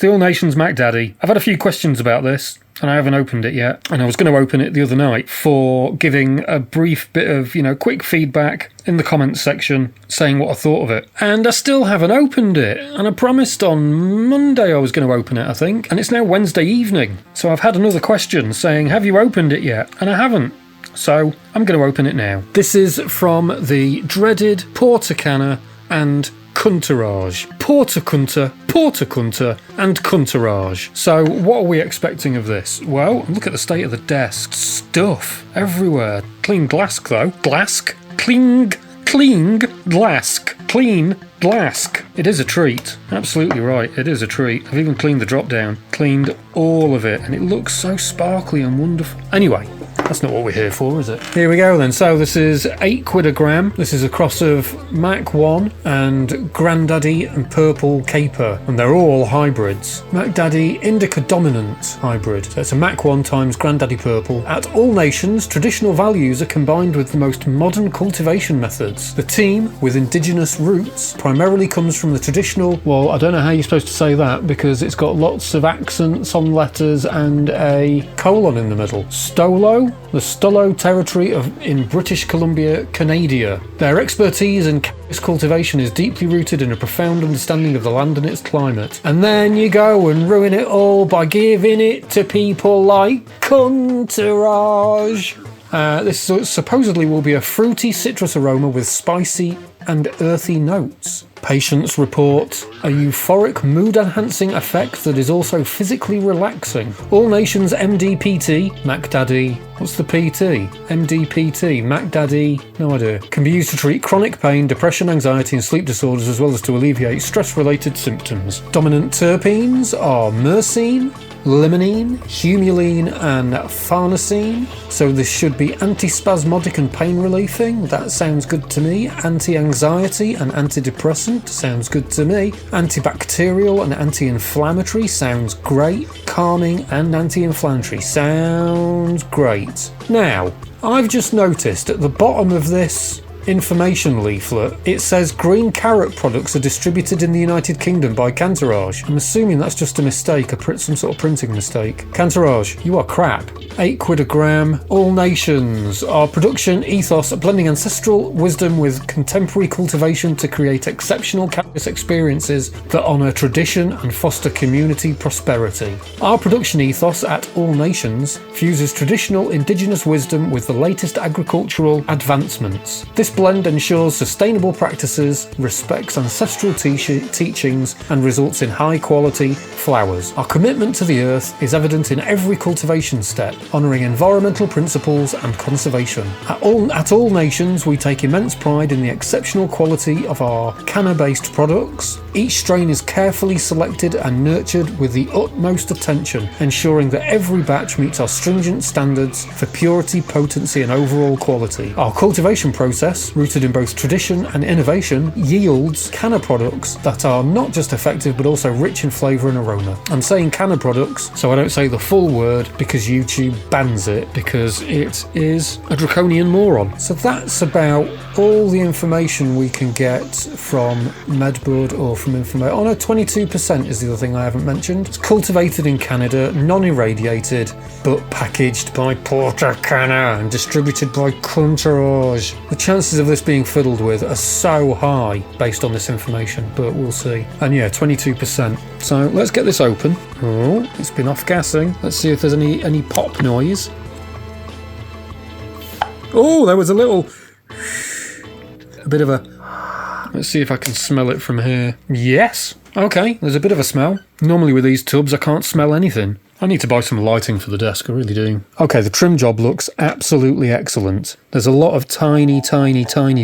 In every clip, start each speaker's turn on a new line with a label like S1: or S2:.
S1: the All Nations Mac Daddy. I've had a few questions about this, and I haven't opened it yet. And I was going to open it the other night for giving a brief bit of, quick feedback in the comments section, saying what I thought of it. And I still haven't opened it. And I promised on Monday I was going to open it, I think. And it's now Wednesday evening. So I've had another question saying, have you opened it yet? And I haven't. So I'm going to open it now. This is from the dreaded Portocanna and Cantourage. Portocanna, and Cantourage. So what are we expecting of this? Well, look at the state of the desk. Stuff everywhere. Clean glass though. Clean glass. It is a treat. Absolutely right. It is a treat. I've even cleaned the drop down. Cleaned all of it, and it looks so sparkly and wonderful. Anyway, that's not what we're here for, is it? Here we go then. So this is £8 a gram. This is a cross of Mac 1 and Grandaddy and Purple Caper, and they're all hybrids. Mac Daddy Indica Dominant hybrid. So it's a Mac 1 times Grandaddy Purple. At All Nations, traditional values are combined with the most modern cultivation methods. The team, with indigenous roots, primarily comes from the traditional, well, I don't know how you're supposed to say that because it's got lots of accents on letters and a colon in the middle. Stolo, the Stolo territory in British Columbia, Canada. Their expertise in cannabis cultivation is deeply rooted in a profound understanding of the land and its climate. And then you go and ruin it all by giving it to people like Cantourage. This supposedly will be a fruity citrus aroma with spicy and earthy notes. Patients report a euphoric mood-enhancing effect that is also physically relaxing. All Nations MDPT, Mac Daddy, what's the PT? MDPT, Mac Daddy, no idea. Can be used to treat chronic pain, depression, anxiety and sleep disorders, as well as to alleviate stress-related symptoms. Dominant terpenes are myrcene, limonene, humulene and farnesene. So this should be antispasmodic and pain relieving. That sounds good to me. Anti-anxiety and antidepressant sounds good to me. Antibacterial and anti-inflammatory sounds great. Calming and anti-inflammatory sounds great. Now, I've just noticed at the bottom of this information leaflet, it says green carrot products are distributed in the United Kingdom by Cantourage. I'm assuming that's just a mistake, some sort of printing mistake. Cantourage, you are crap. £8 a gram. All Nations. Our production ethos, blending ancestral wisdom with contemporary cultivation to create exceptional cannabis experiences that honour tradition and foster community prosperity. Our production ethos at All Nations fuses traditional indigenous wisdom with the latest agricultural advancements. This blend ensures sustainable practices, respects ancestral teachings and results in high quality flowers. Our commitment to the earth is evident in every cultivation step, honouring environmental principles and conservation. At all Nations, we take immense pride in the exceptional quality of our canna-based products. Each strain is carefully selected and nurtured with the utmost attention, ensuring that every batch meets our stringent standards for purity, potency and overall quality. Our cultivation process, rooted in both tradition and innovation, yields canna products that are not just effective but also rich in flavour and aroma. I'm saying canna products so I don't say the full word because YouTube bans it because it is a draconian moron. So that's about all the information we can get from Medbud or from information. Oh no, 22% is the other thing I haven't mentioned. It's cultivated in Canada, non-irradiated, but packaged by Portocanna and distributed by Cantourage. The chances of this being fiddled with are so high based on this information, but we'll see. And yeah, 22%. So let's get this open. Oh, it's been off gassing. Let's see if there's any pop noise. Oh, there was a bit of a... Let's see if I can smell it from here. Yes. Okay, there's a bit of a smell. Normally with these tubs I can't smell anything. I need to buy some lighting for the desk, I really do. Okay, the trim job looks absolutely excellent. There's a lot of tiny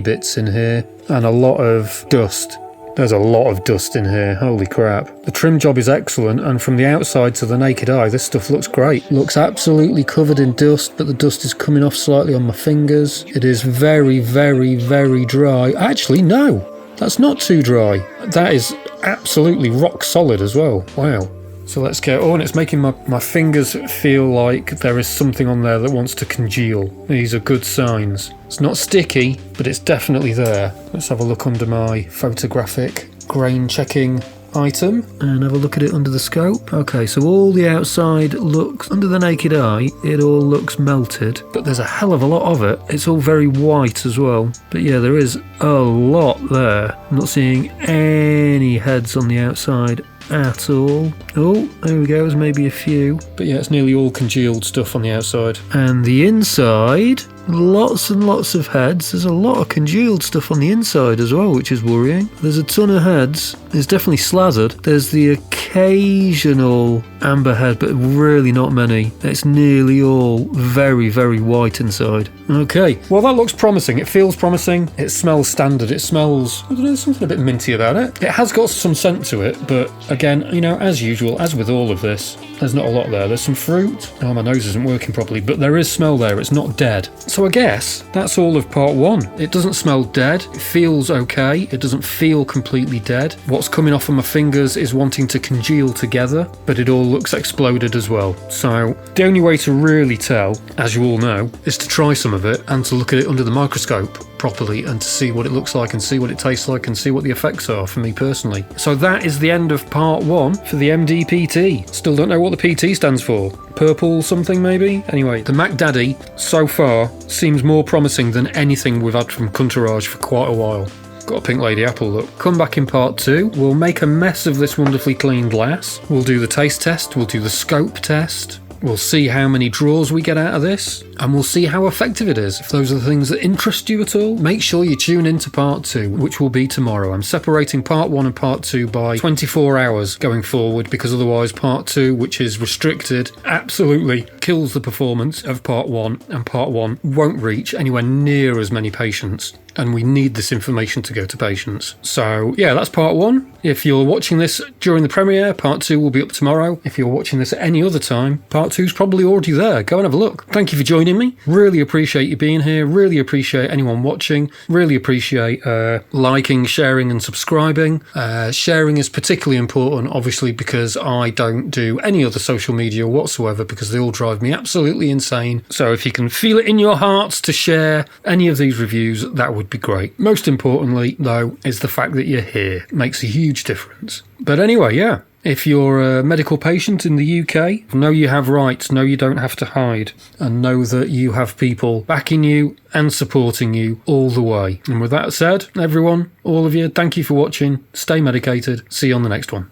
S1: bits in here and a lot of dust. There's a lot of dust in here, holy crap. The trim job is excellent, and from the outside to the naked eye, this stuff looks great. Looks absolutely covered in dust, but the dust is coming off slightly on my fingers. It is very dry. Actually, no, that's not too dry. That is absolutely rock solid as well. Wow. So let's get... Oh, and it's making my fingers feel like there is something on there that wants to congeal. These are good signs. It's not sticky, but it's definitely there. Let's have a look under my photographic grain checking item and have a look at it under the scope. Okay, so all the outside looks, under the naked eye, it all looks melted, but there's a hell of a lot of it. It's all very white as well. But yeah, there is a lot there. I'm not seeing any heads on the outside at all. Oh, there we go, there's maybe a few. But yeah, it's nearly all congealed stuff on the outside. And the inside, lots and lots of heads. There's a lot of congealed stuff on the inside as well, which is worrying. There's a ton of heads. It's definitely slathered. There's the occasional amber head, but really not many. It's nearly all very, very white inside. Okay, well that looks promising. It feels promising. It smells standard. It smells, I don't know, there's something a bit minty about it. It has got some scent to it, but again, you know, as usual, as with all of this, there's not a lot there. There's some fruit. Oh, my nose isn't working properly, but there is smell there. It's not dead. So I guess that's all of part one. It doesn't smell dead. It feels okay. It doesn't feel completely dead. What's coming off of my fingers is wanting to congeal together, but it all looks exploded as well. So the only way to really tell, as you all know, is to try some of it and to look at it under the microscope properly and to see what it looks like and see what it tastes like and see what the effects are for me personally. So that is the end of part one for the MDPT. Still don't know what the PT stands for. Purple something maybe? Anyway, the Mac Daddy so far seems more promising than anything we've had from Cantourage for quite a while. Got a pink lady apple look. Come back in part two. We'll make a mess of this wonderfully clean glass. We'll do the taste test. We'll do the scope test. We'll see how many draws we get out of this, and we'll see how effective it is. If those are the things that interest you at all, make sure you tune into part two, which will be tomorrow. I'm separating part one and part two by 24 hours going forward, because otherwise part two, which is restricted, absolutely kills the performance of part one, and part one won't reach anywhere near as many patients. And we need this information to go to patients. So yeah, that's part one. If you're watching this during the premiere, part two will be up tomorrow. If you're watching this at any other time, part two's probably already there. Go and have a look. Thank you for joining me. Really appreciate you being here. Really appreciate anyone watching. Really appreciate liking, sharing and subscribing. Sharing is particularly important, obviously, because I don't do any other social media whatsoever because they all drive me absolutely insane. So if you can feel it in your hearts to share any of these reviews, that would be great. Most importantly, though, is the fact that you're here. It makes a huge difference. But anyway, yeah. If you're a medical patient in the UK, know you have rights, know you don't have to hide, and know that you have people backing you and supporting you all the way. And with that said, everyone, all of you, thank you for watching. Stay medicated. See you on the next one.